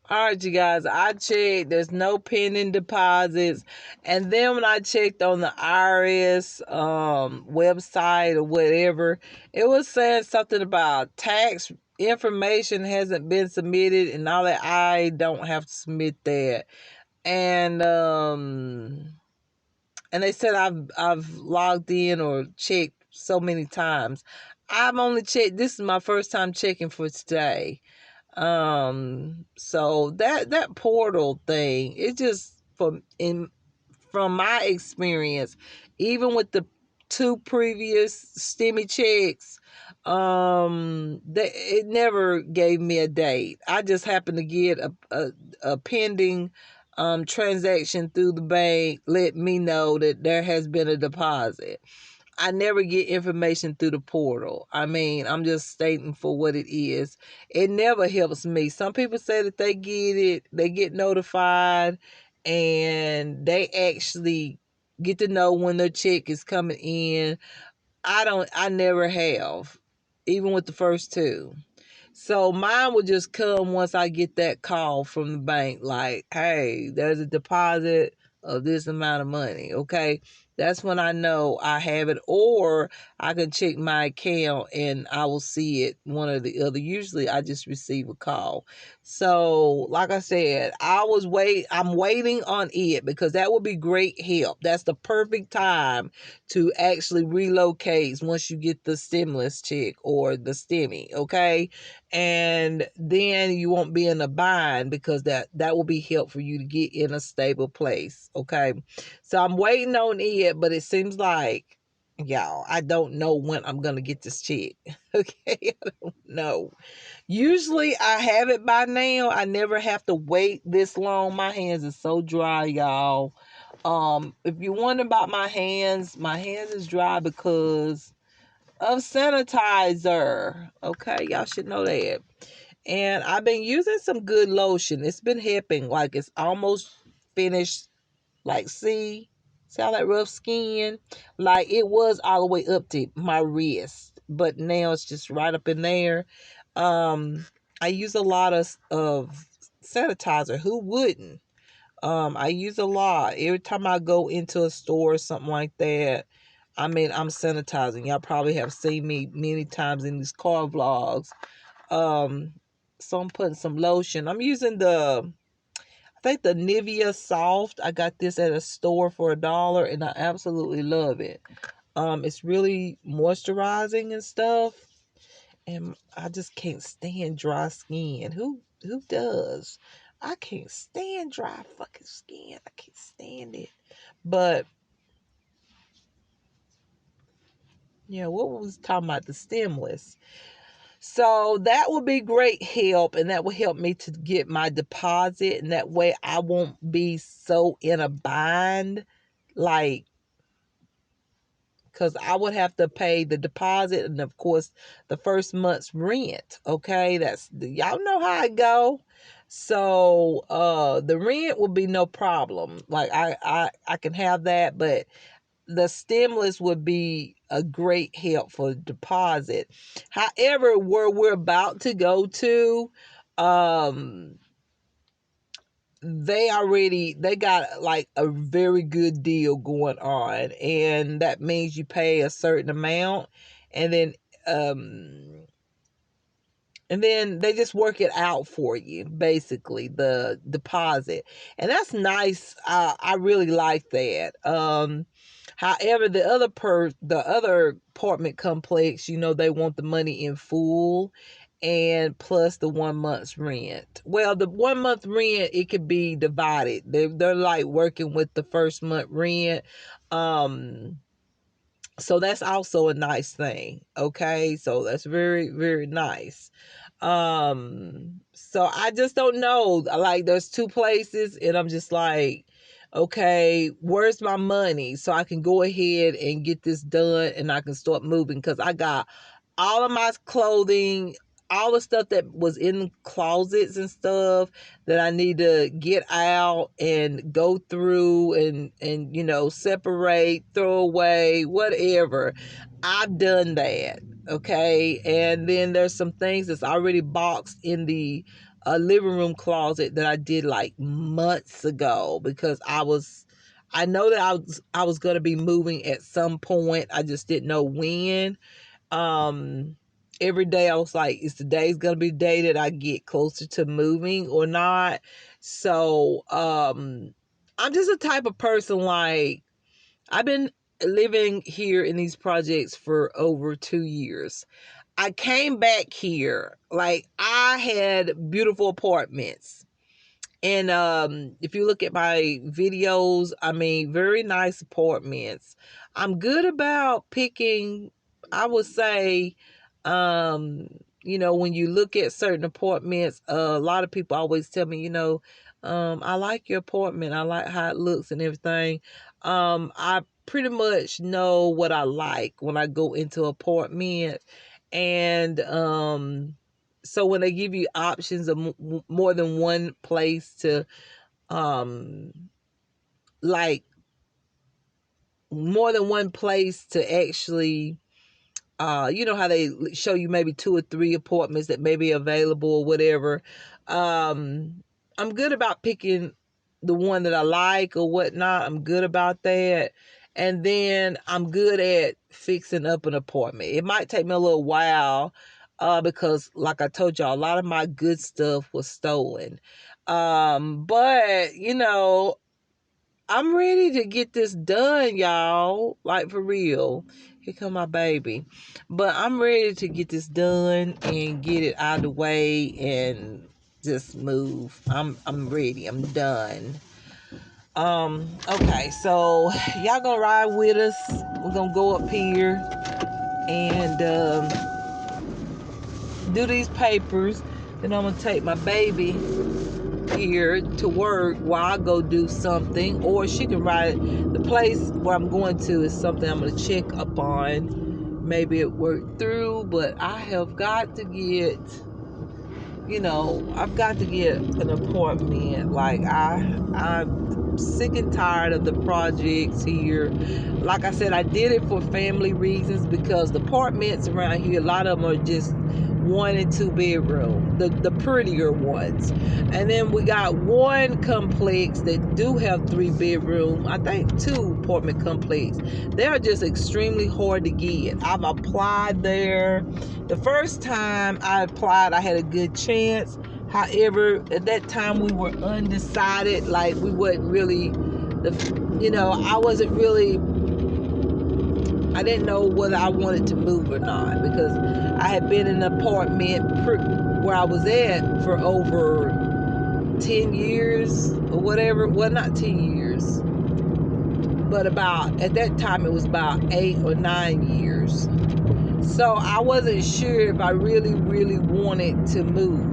All right, you guys, I checked. There's no pending deposits. And then when I checked on the IRS website or whatever, it was saying something about tax information hasn't been submitted and all that. I don't have to submit that. And they said I've logged in or checked so many times. I've only checked, this is my first time checking for today. So that portal thing, it just, from my experience, even with the two previous STEMI checks, it never gave me a date. I just happened to get a pending transaction through the bank, let me know that there has been a deposit. I never get information through the portal. I mean, I'm just stating for what it is. It never helps me. Some people say that they get it, they get notified, and they actually get to know when their check is coming in. I never have, even with the first two. So mine will just come once I get that call from the bank, like, hey, there's a deposit of this amount of money. Okay. That's when I know I have it, or I can check my account and I will see it, one or the other. Usually I just receive a call. So, like I said, I'm waiting on it because that would be great help. That's the perfect time to actually relocate once you get the stimulus check or the STEMI. Okay. And then you won't be in a bind because that will be help for you to get in a stable place. Okay. So I'm waiting on it, but it seems like, y'all, I don't know when I'm gonna get this check. Okay. I don't know. Usually I have it by now. I never have to wait this long. My hands are so dry, y'all. If you wonder about my hands is dry because of sanitizer. Okay, y'all should know that. And I've been using some good lotion. It's been helping. Like, it's almost finished. Like, see all that rough skin? Like, it was all the way up to my wrist, but now it's just right up in there. I use a lot of sanitizer. Who wouldn't? I use a lot. Every time I go into a store or something like that, I mean, I'm sanitizing. Y'all probably have seen me many times in these car vlogs. Um, so I'm putting some lotion. I'm using I think the Nivea Soft. I got this at a store for $1 and I absolutely love it. It's really moisturizing and stuff. And I just can't stand dry skin. Who does? I can't stand dry fucking skin. I can't stand it. But yeah, what was talking about, the stimulus? So that would be great help, and that will help me to get my deposit, and that way I won't be so in a bind, like, because I would have to pay the deposit and of course the first month's rent. Okay, that's, y'all know how it go. So the rent will be no problem. Like, I can have that, but the stimulus would be a great help for deposit. However, where we're about to go to, um, they got like a very good deal going on, and that means you pay a certain amount, and then um they just work it out for you, basically, the deposit. And that's nice. I really like that. However, the other apartment complex, they want the money in full and plus the 1 month's rent. Well, the 1 month rent, it could be divided. They're like working with the first month rent. Um, so that's also a nice thing. Okay. So that's very, very nice. So I just don't know. Like, there's two places and I'm just like, okay, where's my money so I can go ahead and get this done and I can start moving, because I got all of my clothing, all the stuff that was in closets and stuff that I need to get out and go through and separate, throw away, whatever. I've done that. Okay. And then there's some things that's already boxed in the a living room closet that I did like months ago, because I know that I was going to be moving at some point. I just didn't know when. Every day I was like, is today's going to be the day that I get closer to moving or not? So, I'm just a type of person, like, I've been living here in these projects for over 2 years. I came back here, like, I had beautiful apartments. And if you look at my videos, I mean, very nice apartments. I'm good about picking, I would say, um, when you look at certain apartments, a lot of people always tell me, I like your apartment. I like how it looks and everything. I pretty much know what I like when I go into an apartment. And so when they give you options of more than one place to, um, like, more than one place to actually, you know how they show you maybe 2 or 3 apartments that may be available or whatever. I'm good about picking the one that I like or whatnot. I'm good about that. And then I'm good at fixing up an apartment. It might take me a little while, because like I told y'all, a lot of my good stuff was stolen. But I'm ready to get this done, y'all. Like, for real. Here come my baby. But I'm ready to get this done and get it out of the way and just move. I'm ready. I'm done. Okay, so y'all gonna ride with us. We're gonna go up here and do these papers. Then I'm gonna take my baby here to work while I go do something, or she can ride. The place where I'm going to is something I'm going to check up on. Maybe it worked through, but I have got to get, I've got to get an appointment. Like, I'm sick and tired of the projects here. Like I said, I did it for family reasons, because the apartments around here, a lot of them are just 1 and 2 bedroom, the prettier ones. And then we got one complex that do have 3 bedroom, I think 2 apartment complex. They're just extremely hard to get. I've applied there. The first time I applied, I had a good chance. However, at that time we were undecided. Like, we wasn't really, I wasn't really, I didn't know whether I wanted to move or not, because I had been in an apartment where I was at for over 10 years or whatever. Well, not 10 years, but at that time it was about 8 or 9 years. So I wasn't sure if I really, really wanted to move.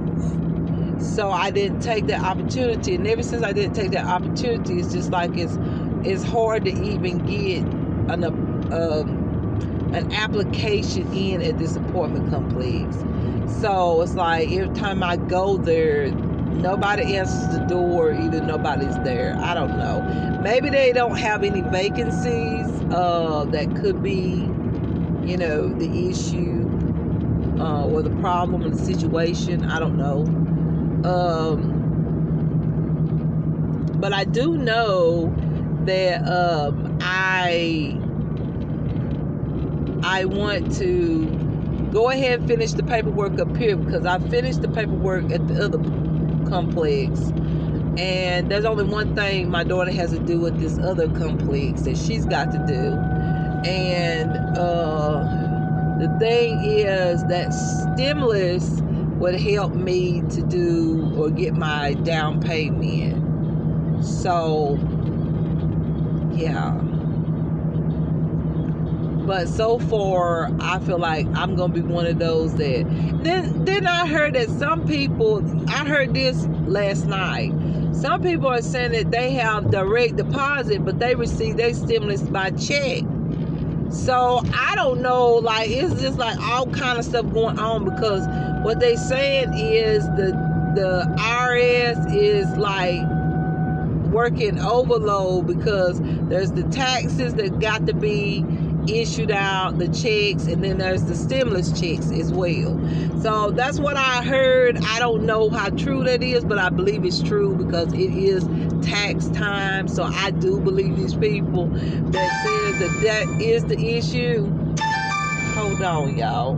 So I didn't take that opportunity. And ever since I didn't take that opportunity, it's just like it's hard to even get an application in at this apartment complex. So it's like every time I go there, nobody answers the door, either nobody's there. I don't know. Maybe they don't have any vacancies. That could be, the issue, or the problem or the situation. I don't know. But I do know that I want to go ahead and finish the paperwork up here, because I finished the paperwork at the other complex, and there's only one thing my daughter has to do with this other complex that she's got to do. And the thing is that stimulus would help me to do or get my down payment. So yeah, but so far I feel like I'm gonna be one of those that then I heard that some people, I heard this last night, some people are saying that they have direct deposit, but they receive their stimulus by check. So I don't know, like, it's just like all kind of stuff going on, because what they saying is the IRS is like working overload, because there's the taxes that got to be issued out the checks, and then there's the stimulus checks as well. So that's what I heard. I don't know how true that is, but I believe it's true because it is tax time. So I do believe these people that says that is the issue. Hold on, y'all.